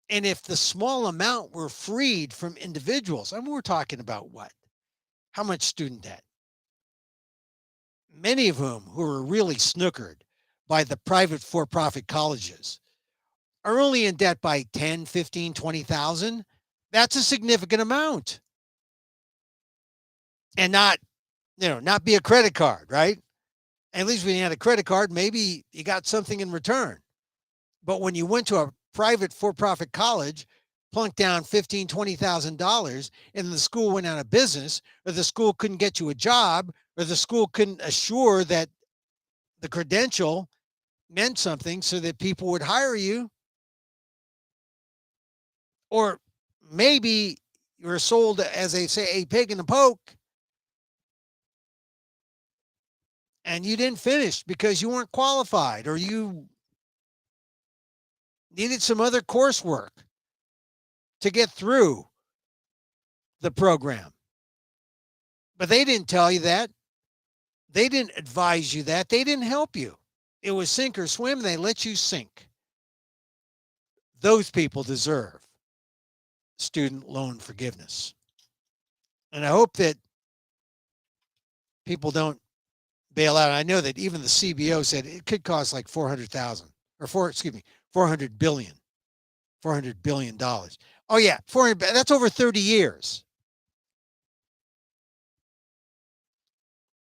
And if the small amount were freed from individuals, I mean, we're talking about what? How much student debt? Many of whom who are really snookered by the private for-profit colleges are only in debt by 10, 15, 20,000. That's a significant amount. And not be a credit card, right? At least when you had a credit card, maybe you got something in return. But when you went to a private for-profit college, plunked down $15,000, $20,000, and the school went out of business, or the school couldn't get you a job, or the school couldn't assure that the credential meant something so that people would hire you. Or maybe you were sold, as they say, a pig in the poke, and you didn't finish because you weren't qualified, or you needed some other coursework to get through the program. But they didn't tell you that. They didn't advise you that. They didn't help you. It was sink or swim. They let you sink. Those people deserve student loan forgiveness. And I hope that people don't bail out. I know that even the CBO said it could cost like 400,000 or 400 billion, $400 billion. Oh yeah, 400, that's over 30 years.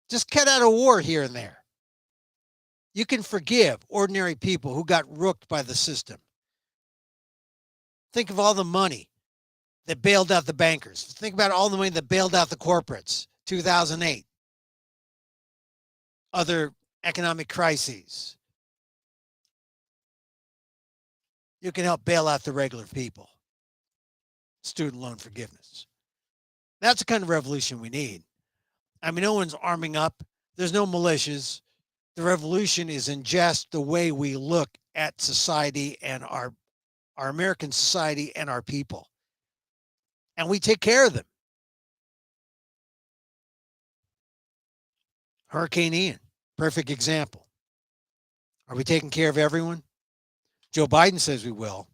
Just cut out a war here and there. You can forgive ordinary people who got rooked by the system. Think of all the money that bailed out the bankers. Think about all the money that bailed out the corporates, 2008. Other economic crises. You can help bail out the regular people. Student loan forgiveness. That's the kind of revolution we need. I mean, no one's arming up. There's no militias. The revolution is in just the way we look at society and our American society and our people. And we take care of them. Hurricane Ian, perfect example. Are we taking care of everyone? Joe Biden says we will.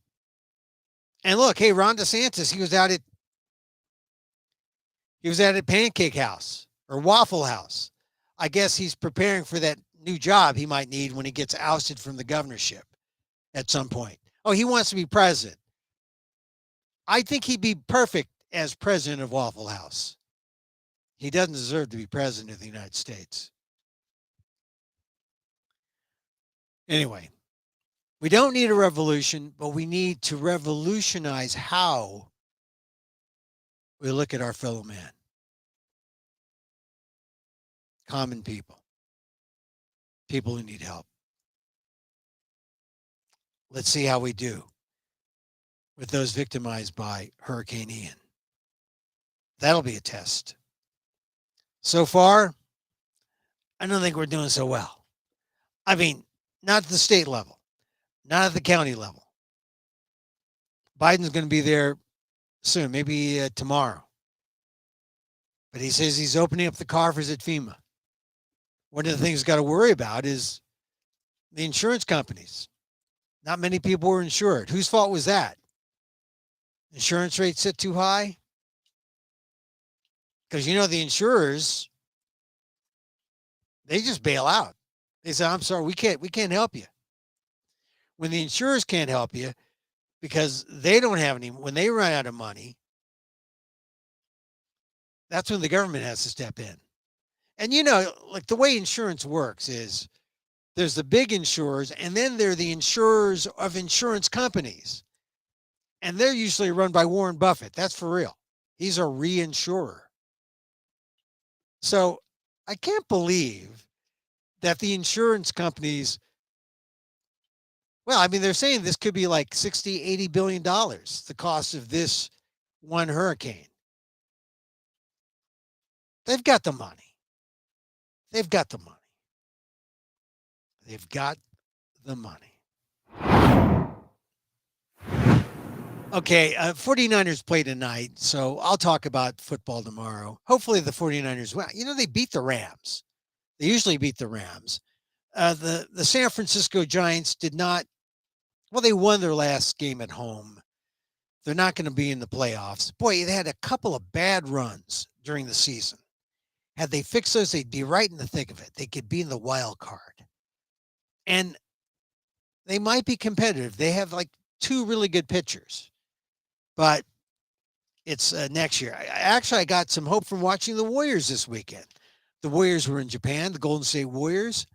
And look, hey, Ron DeSantis, he was out at Pancake House or Waffle House. I guess he's preparing for that new job he might need when he gets ousted from the governorship at some point. Oh, he wants to be president. I think he'd be perfect as president of Waffle House. He doesn't deserve to be president of the United States. Anyway, we don't need a revolution, but we need to revolutionize how we look at our fellow man. Common people. People who need help. Let's see how we do with those victimized by Hurricane Ian. That'll be a test. So far, I don't think we're doing so well. I mean, not at the state level, not at the county level. Biden's going to be there soon, maybe tomorrow. But he says he's opening up the coffers at FEMA. One of the things he's got to worry about is the insurance companies. Not many people were insured. Whose fault was that? Insurance rates set too high? Because the insurers, they just bail out. They say, I'm sorry, we can't help you. When the insurers can't help you because they don't have any, when they run out of money, that's when the government has to step in. And like the way insurance works is there's the big insurers, and then there are the insurers of insurance companies. And they're usually run by Warren Buffett. That's for real. He's a reinsurer. So I can't believe that the insurance companies, well, I mean, they're saying this could be like $60, $80 billion, the cost of this one hurricane. They've got the money. They've got the money. They've got the money. Okay, 49ers play tonight, so I'll talk about football tomorrow. Hopefully the 49ers, well, they beat the Rams. They usually beat the Rams. The San Francisco Giants did not, well, they won their last game at home. They're not going to be in the playoffs. Boy, they had a couple of bad runs during the season. Had they fixed those, they'd be right in the thick of it. They could be in the wild card. And they might be competitive. They have like two really good pitchers. But it's next year. I got some hope from watching the Warriors this weekend. The Warriors were in Japan, the Golden State Warriors.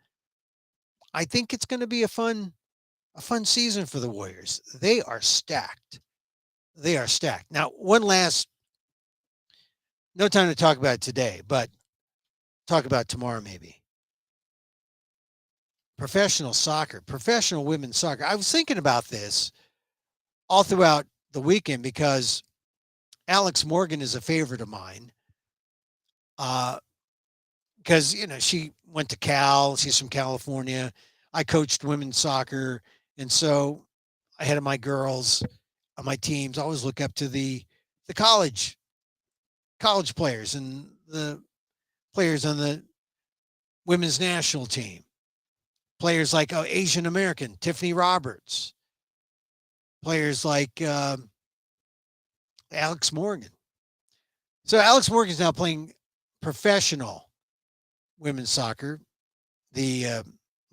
I think it's going to be a fun season for the Warriors. They are stacked. They are stacked. Now, one last, no time to talk about it today, but talk about it tomorrow maybe. professional soccer, professional women's soccer. I was thinking about this all throughout the weekend because Alex Morgan is a favorite of mine. Uh, because she went to Cal. She's from California. I coached women's soccer, and so I had my girls on my teams. I always look up to the college players and the players on the women's national team. Players like Asian American Tiffany Roberts. Players like Alex Morgan. So Alex Morgan is now playing professional women's soccer, the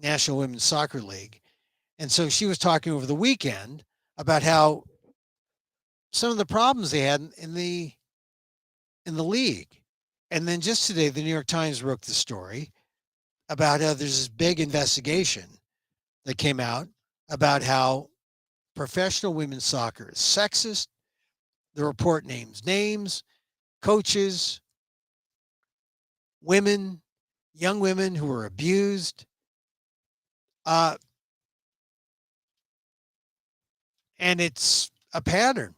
National Women's Soccer League. And so she was talking over the weekend about how some of the problems they had in the league. And then just today, the New York Times broke the story about how there's this big investigation that came out about how professional women's soccer is sexist. The report names names, coaches, women, young women who were abused. Uh, and it's a pattern.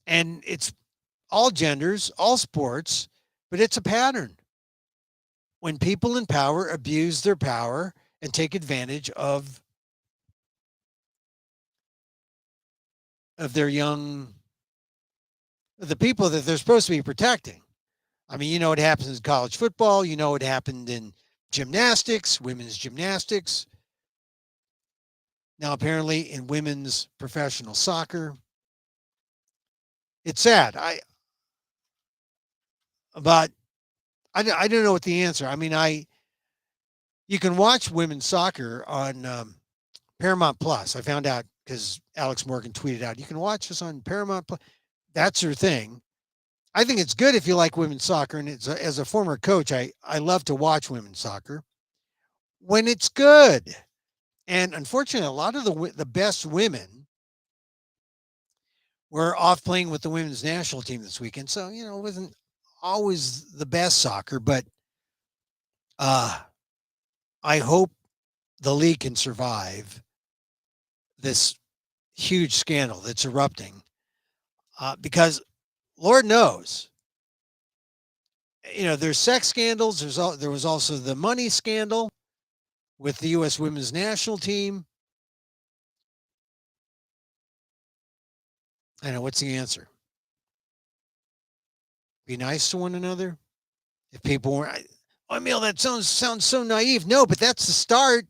And it's all genders, all sports, but it's a pattern. When people in power abuse their power and take advantage of their young the people that they're supposed to be protecting. I mean, what happens in college football, what happened in gymnastics, women's gymnastics. Now apparently in women's professional soccer. It's sad. But I don't know what the answer. I mean, you can watch women's soccer on Paramount Plus. I found out because Alex Morgan tweeted out, you can watch this on Paramount Plus. That's her thing. I think it's good if you like women's soccer. And as a former coach, I love to watch women's soccer when it's good. And unfortunately, a lot of the best women were off playing with the women's national team this weekend. So, it wasn't always the best soccer, but I hope the league can survive this huge scandal that's erupting because Lord knows, there's sex scandals. There was also the money scandal with the U.S. women's national team. I know, what's the answer? Be nice to one another. If people weren't, Emil, that sounds so naive. No, but that's the start.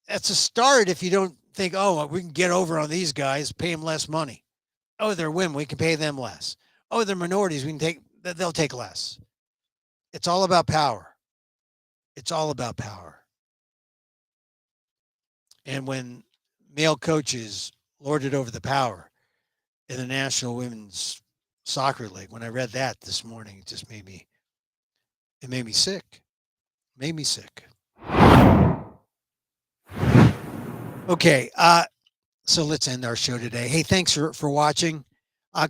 That's a start. If you don't think, oh, we can get over on these guys, pay them less money. Oh, they're women, we can pay them less. Oh, they're minorities, they'll take less. It's all about power. It's all about power. And when male coaches lorded over the power in the National Women's Soccer League, when I read that this morning, it made me sick. Made me sick. Okay, so let's end our show today. Hey, thanks for watching.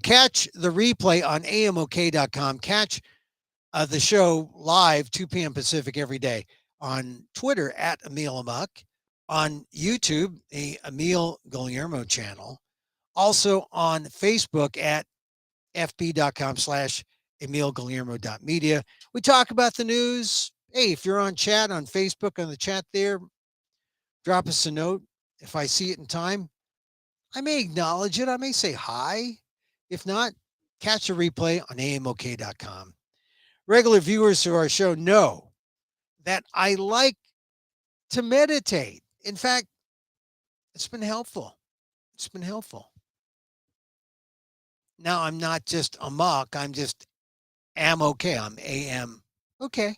Catch the replay on amok.com. Catch the show live 2 p.m. Pacific every day on Twitter at Emil Amok, on YouTube, the Emil Guillermo channel, also on Facebook at fb.com/emilguillermo.media. We talk about the news. Hey, if you're on chat on Facebook, on the chat there, drop us a note. If I see it in time, I may acknowledge it. I may say hi. If not, catch a replay on amok.com. Regular viewers to our show know that I like to meditate. In fact, it's been helpful. It's been helpful. Now I'm not just Amok. I'm just am okay. I'm am okay.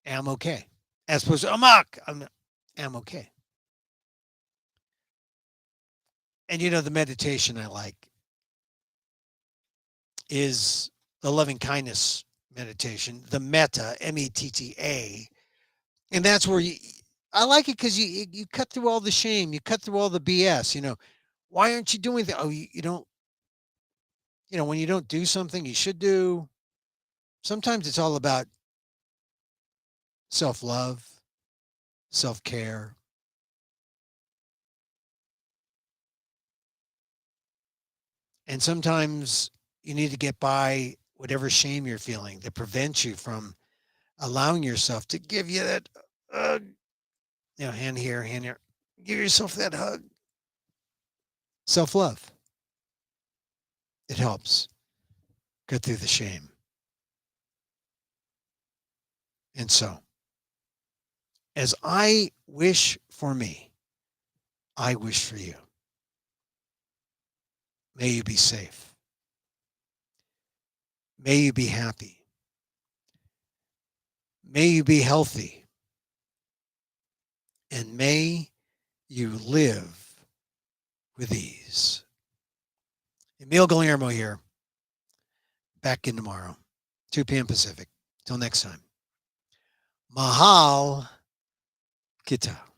Am okay. As opposed to Amok. I'm okay. And the meditation I like is the loving kindness meditation, the metta, METTA. And that's where I like it because you cut through all the shame, you cut through all the BS. Why aren't you doing that? Oh, you don't, when you don't do something you should do. Sometimes it's all about self-love, self-care. And sometimes you need to get by whatever shame you're feeling that prevents you from allowing yourself to give you that, hand here, hand here. Give yourself that hug. Self-love. It helps get through the shame. And so, as I wish for me, I wish for you. May you be safe. May you be happy. May you be healthy. And may you live with ease. Emil Guillermo here. Back in tomorrow, 2 p.m. Pacific. Till next time. Mahal Kita.